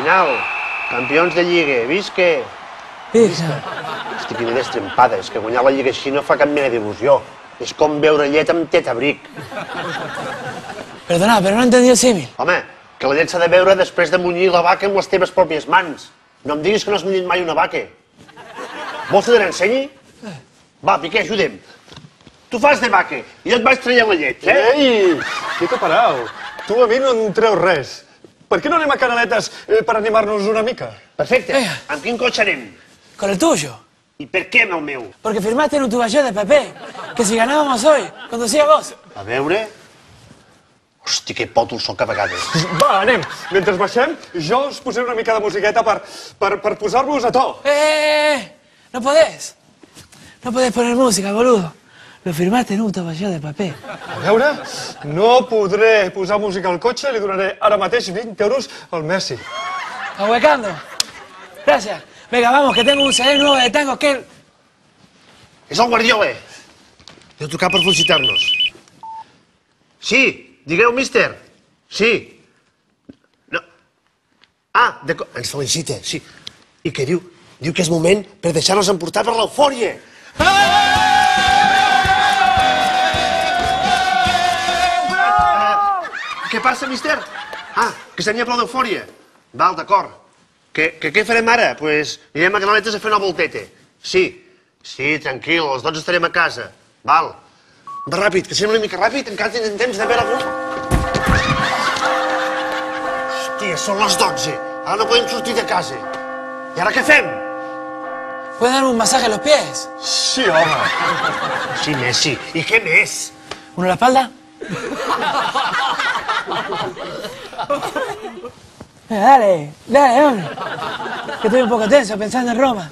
final. Campions de Lliga, visca! Visca. Hosti, quina destrempada, és que guanyar la Lliga així no fa cap mena d'il·lusió. És com beure llet amb tetabric. Perdona, pero no entendí el símil. Home, que la llet s'ha de beure després de munyir la vaca amb les teves pròpies mans. No em diguis que no has munyit mai una vaca. Vols que te n'ensenyi? Va, Piqué, ajuda'm. Tu fas de vaca i jo et vaig traient la llet, eh? Ei, quieta parau. Tu a mi no em treus res. Per què no anem a Canaletes per animar-nos una mica? Perfecte. Amb quin cotxe anem? Con el tuyo. I per què amb el meu? Porque firmaste en un tuballón de papel que si ganábamos hoy, conducía vos. A veure... Hosti, que pòtol soc a vegades. Va, anem. Mentre baixem, jo us posaré una mica de musiqueta per posar-vos a to. No podés. No podés poner música, boludo. Lo firmaste en un tuballón de papel. A veure, no podré posar música al cotxe, li donaré ara mateix 20 euros al Messi. Ahuecando. Gracias. Venga, vamos, que tengo un CD nuevo de tango que... És el Guardiola. Deu trucar per felicitar-nos. Sí, digueu, míster. Sí. No. Ah, ens felicita, sí. I què diu? Diu que és moment per deixar-nos emportar per l'eufòria. Què passa, míster? Ah, que se n'hi ha prou d'eufòria. Val, d'acord. Què farem ara? Pues anirem a Canaletes a fer una volteta. Sí, tranquil, a les 12 estarem a casa. Val. Va ràpid, que sembla una mica ràpid, encara tenen temps de veure algun... Hòstia, són les 12. Ara no podem sortir de casa. I ara què fem? ¿Puedes darme un masaje en los pies? Sí, home. Sí, Messi. I què més? ¿Uno en la espalda? Dale, hombre. Que estoy un poco tenso pensando en Roma.